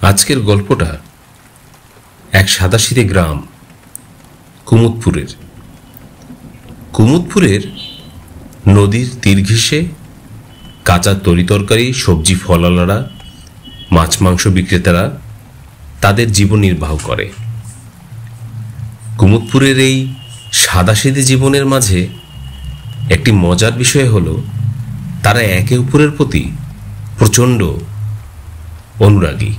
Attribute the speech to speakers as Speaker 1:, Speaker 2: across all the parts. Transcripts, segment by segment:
Speaker 1: আজকের গল্পটা এক সাদাসিধে গ্রাম কুমুদপুরের নদীর তীর ঘেঁষে কাঁচা তরিতরকারি, সবজি, ফলালারা, মাছ মাংস বিক্রেতারা তাদের জীবন নির্বাহ করে। কুমুদপুরের এই সাদাসিধে জীবনের মাঝে একটি মজার বিষয় হলো তারা একে অপরের প্রতি প্রচণ্ড অনুরাগী।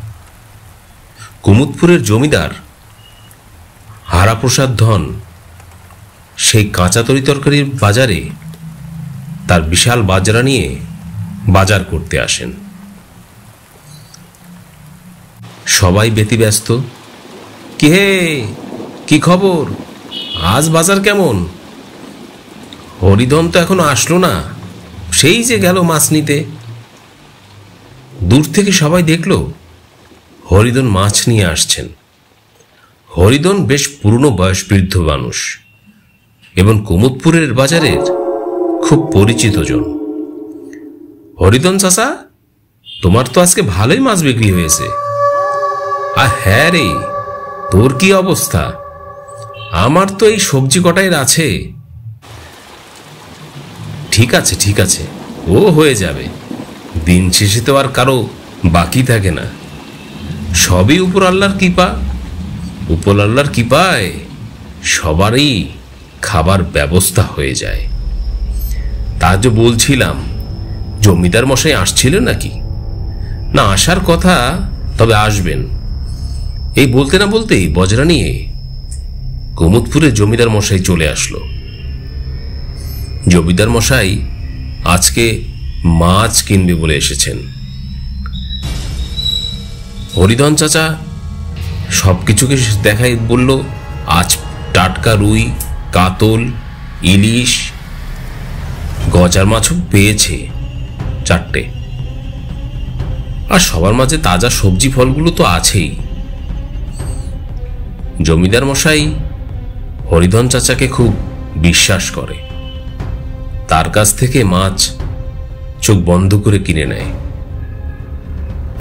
Speaker 1: কুমুদপুরের জমিদার হারাপ্রসাদ ধন সেই কাঁচা তরিতরকারির বাজারে তার বিশাল বাজরা নিয়ে বাজার করতে আসেন। সবাই ব্যতিব্যস্ত। কি হে, কি খবর? আজ বাজার কেমন? হরিধন তো এখনো আসলো না, সেই যে গেল মাছ নিতে। দূর থেকে সবাই দেখল হরিধন মাছ নিয়ে আসছেন। হরিধন বেশ পুরনো বয়সবৃদ্ধ মানুষ এবং কুমুদপুরের বাজারের খুব পরিচিত জন। হরিধন চাচা, তোমার তো আজকে ভালোই মাছ বিক্রি হয়েছে। আর হ্যাঁ রে, তোর কি অবস্থা? আমার তো এই সবজি কটাই আছে। ঠিক আছে ঠিক আছে, ও হয়ে যাবে। দিন শেষে তো আর কারো বাকি থাকে না। সবই উপর আল্লাহর কৃপা। উপর আল্লাহর কৃপায় সবারই খাবার ব্যবস্থা হয়ে যায়। তা যে বলছিলাম, জমিদার মশাই আসছিল নাকি? না, আসার কথা, তবে আসবেন। এই বলতে না বলতেই বজরা নিয়ে কুমুদপুরে জমিদার মশাই চলে আসলো। জমিদার মশাই আজকে মাছ কিনবে বলে এসেছেন। হরিধন চাচা সবকিছুকে দেখাই বলল, আজ টাটকা রুই, কাতল, ইলিশ, গজার মাছও পেয়েছে 4টে। আর সবার মাঝে তাজা সবজি ফলগুলো তো আছেই। জমিদার মশাই হরিধন চাচাকে খুব বিশ্বাস করে, তার কাছ থেকে মাছ চোখ বন্ধ করে কিনে নেয়।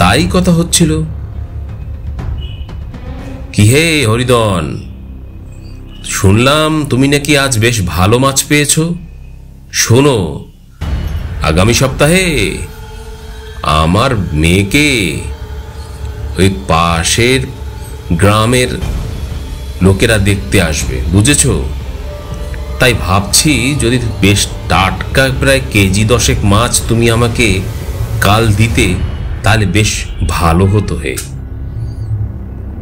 Speaker 1: তাই কথা হচ্ছিল। কি হে হরিধন, শুনলাম তুমি নাকি আজ বেশ ভালো মাছ পেয়েছো। শোনো, আগামী সপ্তাহে আমার মেয়েকে ওই পাশের গ্রামের লোকেরা দেখতে আসবে, বুঝেছো? তাই ভাবছি যদি বেশ টাটকা প্রায় কেজি 10 মাছ তুমি আমাকে কাল দিতে, তাহলে বেশ ভালো হতো। হে,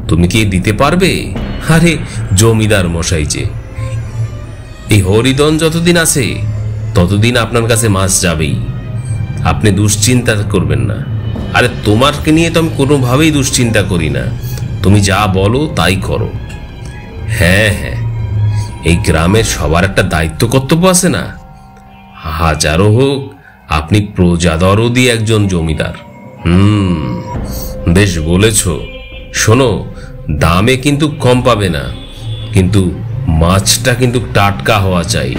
Speaker 1: তুমি কি দিতে পারবে? আরে জমিদার মশাই যে, এই হরিধন যতদিন আছে ততদিন আপনার কাছে মাছ যাবেই, আপনি দুশ্চিন্তা করবেন না। আরে তোমাকে নিয়ে তো আমি কোনোভাবেই দুশ্চিন্তা করি না, তুমি যা বলো তাই করো। হ্যাঁ হ্যাঁ, এই গ্রামের সবার একটা দায়িত্ব কর্তব্য আছে না? হাজারো হোক, আপনি প্রজাদরদি একজন জমিদার। বেশ বলেছ। শোনো, দামে কিন্তু কম পাবে না, কিন্তু মাছটা কিন্তু টাটকা হওয়া চাই।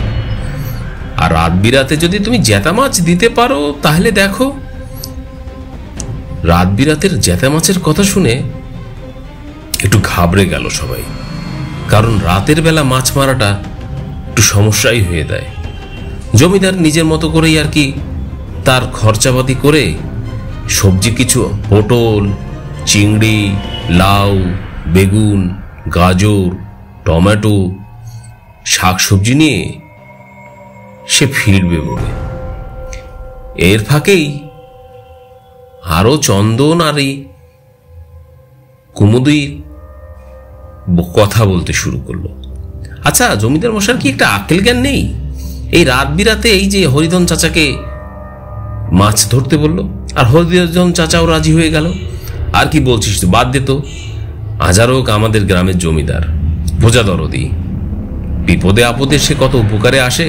Speaker 1: আর রাত বিরাতে যদি তুমি জেতা মাছ দিতে পারো তাহলে দেখো। রাত বিরাতের জেতা মাছের কথা শুনে একটু ঘাবড়ে গেল সবাই, কারণ রাতের বেলা মাছ মারাটা একটু সমস্যাই হয়ে দেয়। জমিদার নিজের মতো করেই আর কি তার খরচাপাতি করে সবজি কিছু পটল, চিংড়ি, লাউ, বেগুন, গাজর, টমেটো, শাকসবজি নিয়ে সে ফিরবে বলে। এর ফাঁকেই আরো চন্দন আর এই কুমুদই কথা বলতে শুরু করলো। আচ্ছা, জমিদার মশার কি একটা আক্কেল জ্ঞান নেই? এই রাত বিরাতে এই যে হরিধন চাচাকে মাছ ধরতে বলল, আর হরিধন চাচাও রাজি হয়ে গেল। আর কি বলছিস, তো বাদ দে তো। হাজারোক আমাদের গ্রামের জমিদার, প্রজাদরদি, বিপদে আপদে সে কত উপকারে আসে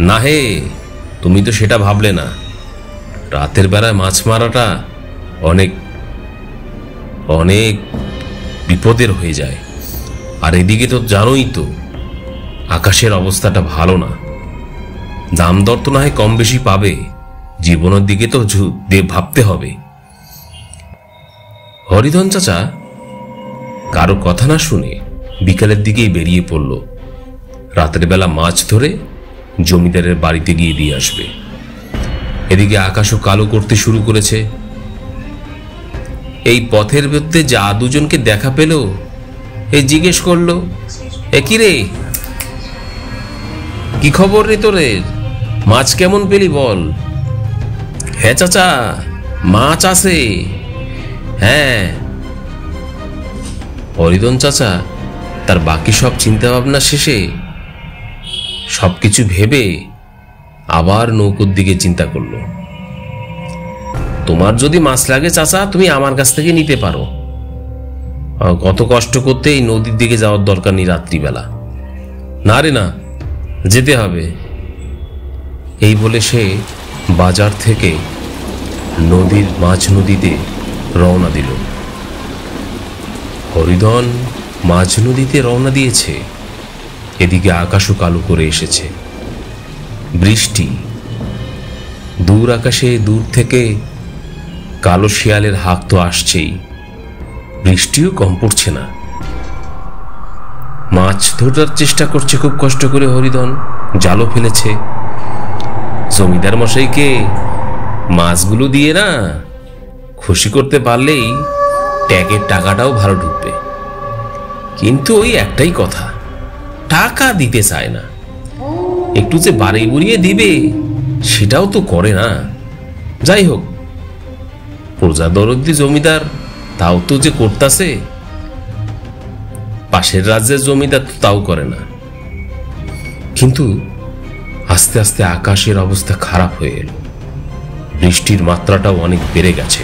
Speaker 1: না। হে, তুমি তো সেটা ভাবলে না। রাতের বেলায় মাছ মারাটা অনেক অনেক বিপদের হয়ে যায়। আর এদিকে তো জানোই তো আকাশের অবস্থাটা ভালো না। দাম দর তো না হয় কম বেশি পাবে, জীবনের দিকে তো ভাবতে হবে। হরিধন চাচা কারো কথা না শুনে বিকালের দিকেই বেরিয়ে পড়ল। রাতের বেলা মাছ ধরে জমিদারের বাড়িতে গিয়ে দিয়ে আসবে। এদিকে আকাশও কালো করতে শুরু করেছে। এই পথের মধ্যে যা দুজনকে দেখা পেল, এই জিজ্ঞেস করলো, এ কি রে, কি খবর রে তোরের? মাছ কেমন পেলি বল? হ্যাঁ চাচা, মাছ আছে। হ্যাঁ। হরিধন চাচা তার বাকি সব চিন্তা ভাবনা শেষে সবকিছু ভেবে আবার নৌকোর দিকে চিন্তা করল। তোমার যদি মাছ লাগে চাচা, তুমি আমার কাছ থেকে নিতে পারো। কত কষ্ট করতে এই নদীর দিকে যাওয়ার দরকার নেই রাত্রিবেলা। না রে না, যেতে হবে। এই বলে সে বাজার থেকে নদীর মাঝ নদীতে রওনা দিল। হরিধন মাঝ নদীতে রওনা দিয়েছে। এদিকে আকাশও কালো করে এসেছে। বৃষ্টি। দূর আকাশে দূর থেকে কালো শিয়ালের হাঁক তো আসছেই, বৃষ্টিও কম পড়ছে না। মাছ ধরার চেষ্টা করছে খুব কষ্ট করে হরিধন, জালও ফেলেছে। জমিদার মশাইকে মাছগুলো দিয়ে না খুশি করতে পারলেই ট্যাগের টাকাটাও ভালো ঢুকবে। কিন্তু ওই একটাই কথা, টাকা দিতে চায় না। একটু যে বাড়ি বুড়িয়ে দিবে সেটাও তো করে না। যাই হোক, প্রজা দরদি জমিদার তাও তো যে করতাছে, পাশের রাজ্যের জমিদার তো তাও করে না। কিন্তু আস্তে আস্তে আকাশের অবস্থা খারাপ হয়ে এলো। বৃষ্টির মাত্রাটাও অনেক বেড়ে গেছে।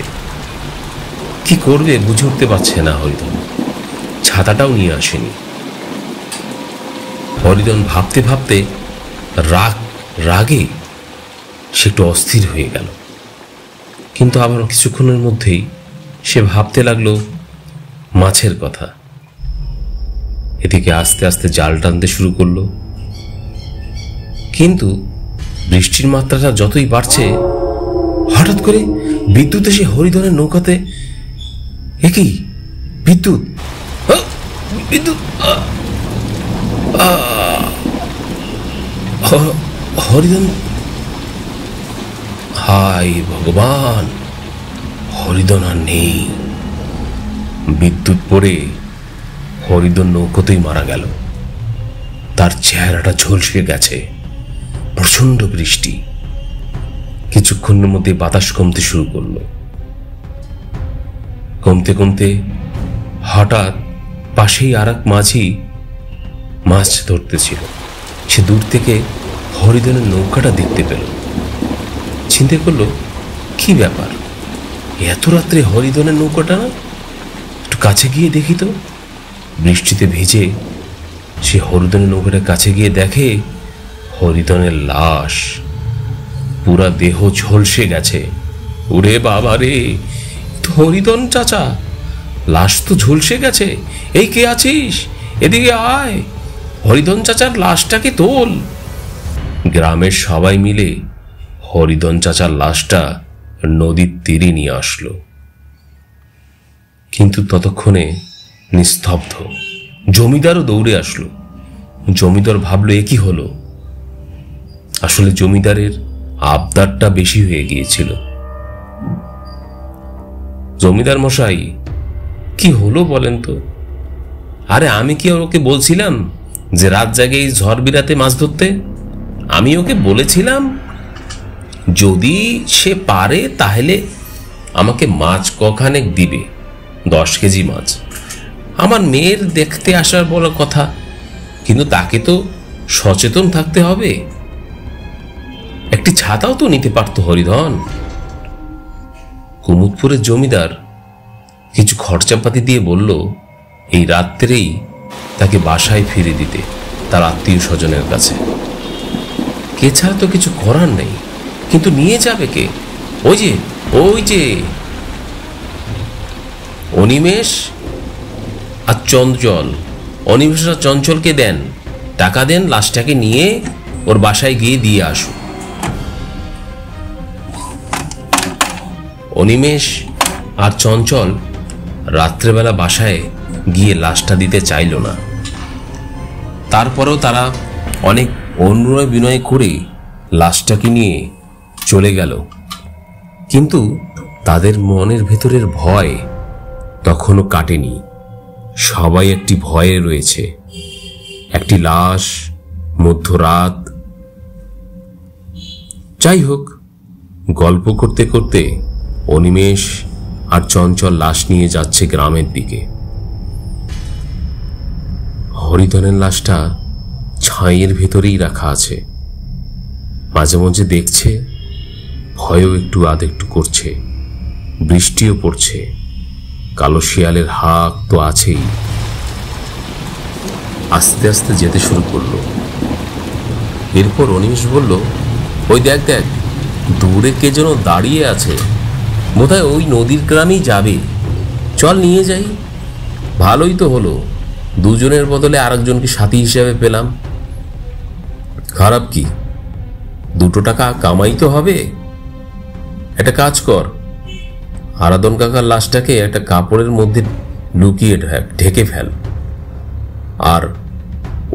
Speaker 1: কি করবে বুঝে উঠতে পারছে না হরিধন। ছাতাটাও নিয়ে আসেনি। হরিধন ভাবতে ভাবতে রাগে সে একটু অস্থির হয়ে গেল। কিন্তু আবার কিছুক্ষণের মধ্যেই সে ভাবতে লাগলো মাছের কথা। এদিকে আস্তে আস্তে জাল টানতে শুরু করলো। কিন্তু বৃষ্টির মাত্রাটা যতই বাড়ছে, হঠাৎ করে বিদ্যুৎ এসে হরিধনের নৌকাতে। একই বিদ্যুৎ, বিদ্যুৎ! হরিধন, হায় ভগবান, হরিধন আর নেই। বিদ্যুৎ পড়ে হরিধন নৌকোতেই মারা গেল। তার চেহারাটা ঝলসে গেছে। প্রচন্ড বৃষ্টি। কিছুক্ষণের মধ্যে বাতাস কমতে শুরু করলো। কমতে কমতে হঠাৎ পাশেই আর এক মাঝি মাছ ধরতেছিল। সে দূর থেকে হরিধনের নৌকাটা দেখতে পেল। চিন্তা করলো, কি ব্যাপার, এত রাত্রে হরিধনের নৌকাটা না? একটু কাছে গিয়ে দেখি তো। বৃষ্টিতে ভিজে সে হরিধনের নৌকাটা কাছে গিয়ে দেখে হরিধনের লাশ। পুরা দেহ ঝলসে গেছে। ওরে বাবা রে, হরিধন চাচা, লাশ তো ঝলসে গেছে। এই কে আছিস, এদিকে আয়, হরিধন চাচার লাশটাকে তোল। গ্রামের সবাই মিলে হরিধন চাচার লাশটা নদীর তীরে নিয়ে আসলো। কিন্তু ততক্ষণে নিস্তব্ধ। জমিদারও দৌড়ে আসলো। জমিদার ভাবলো এ কি হলো। আসলে জমিদারের আবদারটা বেশি হয়ে গিয়েছিল। জমিদার মশাই, কি হলো বলেন তো? আরে আমি কি ওকে বলছিলাম যে রাত জাগে এই ঝড় বিরাতে মাছ ধরতে? আমি ওকে বলেছিলাম যদি সে পারে তাহলে আমাকে মাছ কখানেক দিবে, 10 কেজি মাছ। আমার মেয়ের দেখতে আসার বড় কথা, কিন্তু তাকে তো সচেতন থাকতে হবে। একটি ছাতাও তো নিতে পারতো হরিধন। কুমুদপুরের জমিদার কিছু খরচাপাতি দিয়ে বলল এই রাত্রেই তাকে বাসায় ফিরে দিতে, তার আত্মীয় স্বজনের কাছে। কে ছাড়া তো কিছু করার নেই। কিন্তু নিয়ে যাবে কে? ওই যে অনিমেষ আর চঞ্চল। অনিমেষ আর চঞ্চলকে দেন, টাকা দেন, লাশটাকে নিয়ে ওর বাসায় গিয়ে দিয়ে আসুন। অনিমেষ আর চঞ্চল রাত্রেবেলা বাসায় গিয়ে লাশটা দিতে চাইল না। তারপরেও তারা অনেক অনুনয় বিনয় করে লাশটাকে নিয়ে চলে গেল। কিন্তু তাদের মনের ভেতরের ভয় তখনও কাটেনি। সবাই একটি ভয়ে রয়েছে। একটি লাশ, মধ্যরাত। যাই হোক, গল্প করতে করতে অনিমেষ আর চঞ্চল লাশ নিয়ে যাচ্ছে গ্রামের দিকে। হরিধনের লাশটা ছাইয়ের ভেতরেই রাখা আছে। মাঝে মাঝে দেখছে, ভয়ও একটু আধেকটু করছে। বৃষ্টিও পড়ছে, কালো শিয়ালের হাঁক তো আছেই। আস্তে আস্তে যেতে শুরু করলো। এরপর অনিমেষ বলল, ওই দেখ দেখ, দূরে কে যেন দাঁড়িয়ে আছে, বোধহয় ওই নদীর গ্রামেই যাবে। চল নিয়ে যাই। ভালোই তো হলো, দুজনের বদলে আরেকজনকে সাথী হিসেবে পেলাম। খারাপ কি, 2 টাকা কামাই তো হবে। একটা কাজ কর, আরাধন কাকার লাশটাকে একটা কাপড়ের মধ্যে লুকিয়ে ঢেকে ফেল, আর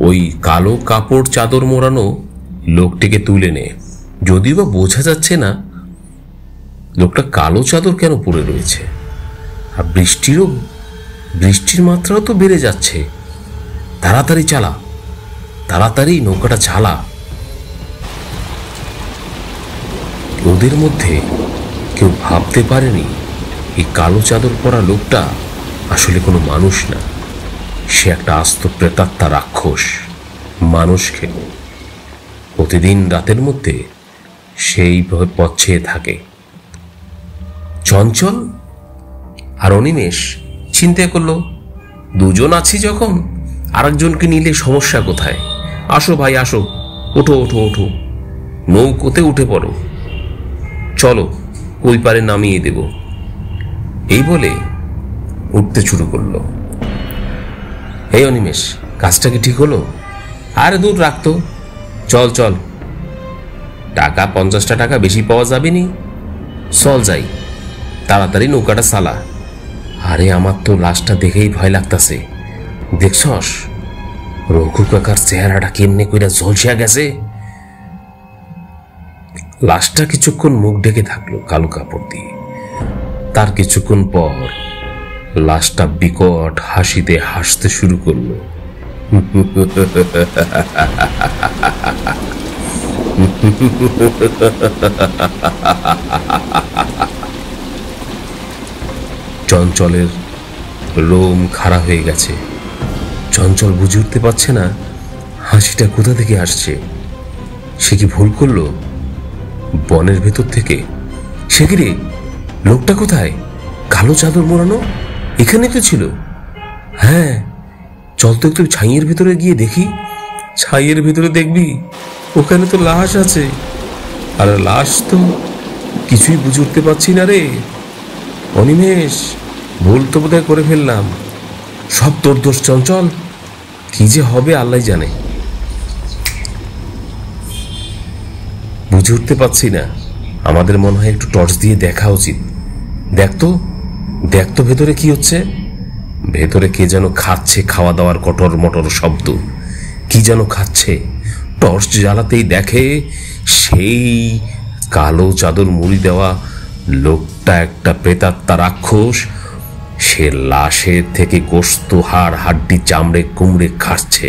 Speaker 1: ওই কালো কাপড় চাদর মোড়ানো লোকটিকে তুলে নে। যদিও বা বোঝা যাচ্ছে না লোকটা কালো চাদর কেন পরে রয়েছে। আর বৃষ্টির মাত্রাও তো বেড়ে যাচ্ছে। তাড়াতাড়ি চালা, তাড়াতাড়ি নৌকাটা চালা। ওদের মধ্যে কেউ ভাবতে পারেনি এই কালো চাদর পরা লোকটা আসলে কোনো মানুষ না, সে একটা আস্ত প্রেতাত্মা রাক্ষস। মানুষ খেল প্রতিদিন রাতের মধ্যে সেই পথ ছেয়ে থাকে। চঞ্চল আর অনিমেষ চিন্তা করলো, দুজন আছি যখন আরেকজনকে নিলে সমস্যা কোথায়। আসো ভাই আসো, ওঠো ওঠো ওঠো, নৌকোতে উঠে পড়ো, চলো ওই পারে নামিয়ে দেব। এই বলে উঠতে শুরু করলো। এই অনিমেষ, কাজটা কি ঠিক হলো? আরে দূর রাখতো, চল চল, টাকা 50টা টাকা বেশি পাওয়া যাবে নি, চল যাই, তাড়াতাড়ি নৌকাটা চালা। আরে আমার তো লাশটা দেখেই ভয় লাগতাছে। দেখছস রঘু কাকার চেহারাটা কেমনে কইরা ঝলসিয়া গেছে। লাশটা কিছুক্ষণ মুখ ঢেকে থাকলো কালো কাপড় দিয়ে। তার কিছুক্ষণ পর লাশটা বিকট হাসিতে হাসতে শুরু করলো। চঞ্চলের লোম খাড়া হয়ে গেছে। চঞ্চল বুঝে উঠতে পারছে না হাসিটা কোথা থেকে আসছে। সে কি ভুল করলো? বনের ভেতর থেকে? সে কি রে, লোকটা কোথায়? কালো চাদর মোড়ানো এখানে তো ছিল। হ্যাঁ, চল তো একটু ছাইয়ের ভেতরে গিয়ে দেখি। ছাইয়ের ভেতরে দেখবি ওখানে তো লাশ আছে। আর লাশ তো কিছুই বুঝে উঠতে পারছি না রে। অনিমেষ, ভুল তো বোধহয় করে ফেললাম। সব তোর দোষ চঞ্চল, কি যে হবে আল্লাহ জানে। বুঝে উঠতে পারছি না, আমাদের মনে হয় একটু টর্চ দিয়ে দেখা উচিত। দেখতো ভেতরে কি হচ্ছে। ভেতরে কে যেন খাচ্ছে, খাওয়া দাওয়ার কটর মটর শব্দ। কি যেন খাচ্ছে। টর্চ জ্বালাতেই দেখে সেই কালো চাদর মুড়ি দেওয়া লোকটা একটা প্রেতাত্মা রাক্ষস। সে লাশের থেকে গোস্ত, হাড়, হাড্ডি, চামড়ে কুমড়ে খাচ্ছে।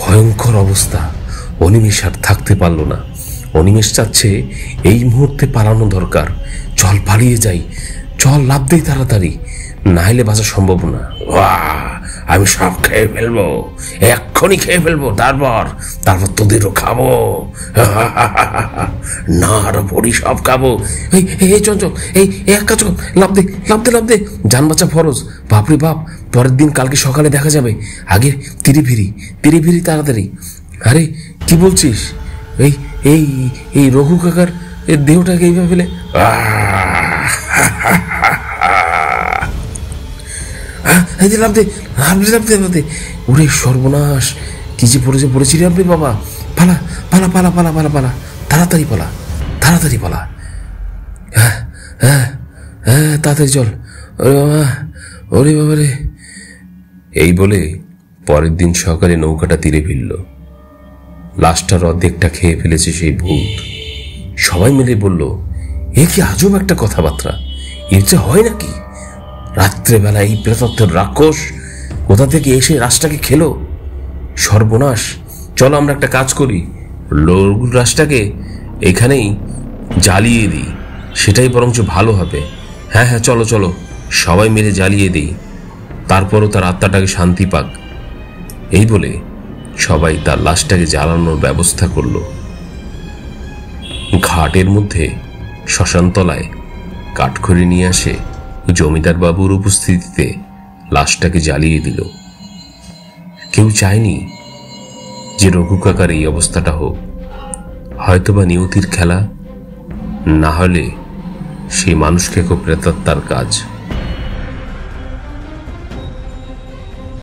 Speaker 1: ভয়ঙ্কর অবস্থা। অনিমেষ আর থাকতে পারল না। অনিমেষ চাচ্ছে এই মুহূর্তে পালানো দরকার। চল পালিয়ে যাই, চল লাফ দেই তাড়াতাড়ি, না হলে বাঁচা সম্ভব না। আমি সব খেয়ে ফেলবো, এক্ষুনি খেয়ে ফেলবো, তারপর তোদেরও খাবো। না আরো বড়ি সব খাবো। এই চঞ্চল, এই এক কাজ কর, লাফ দে, জান বাঁচা ফরজ। বাপরে বাপ, পরের দিন কালকে সকালে দেখা যাবে। আগে তিরি ফিরি তাড়াতাড়ি। আরে কি বলছিস? এই রঘু কাকার দেহটাকে এইভাবে ফেলে? লাভ দে। ওরে সর্বনাশ, কি যে পড়েছি রে আপনি বাবা। পালা, তাড়াতাড়ি পালা। তাড়াতাড়ি চল, ওরে বাবা, ওরে বাবা রে। এই বলে পরের দিন সকালে নৌকাটা তীরে ভিড়ল। লাশটার অর্ধেকটা খেয়ে ফেলেছে সেই ভূত। সবাই মিলে বলল, এ কি আজব একটা কথাবার্তা, এর যে হয় নাকি? রাত্রেবেলা এই প্রেতাত্মার রাক্ষস কোথা থেকে এসে লাশটাকে খেলো? সর্বনাশ! চলো আমরা একটা কাজ করি, লাশটাকে এখানেই জ্বালিয়ে দিই, সেটাই বরঞ্চ ভালো হবে। হ্যাঁ হ্যাঁ, চলো চলো, সবাই মিলে জ্বালিয়ে দিই, তারপরও তার আত্মাটাকে শান্তি পাক। এই বলে সবাই তার লাশটাকে জ্বালানোর ব্যবস্থা করল। ঘাটের মধ্যে শ্মশানতলায় কাঠখড়ি নিয়ে আসে জমিদার বাবুর উপস্থিতিতে লাশটাকে জ্বালিয়ে দিল। কেউ চায়নি যে রঘু কাকার এই অবস্থাটা হোক। হয়তোবা নিয়তির খেলা, না হলে সেই মানুষকে প্রেতাত্মার কাজ।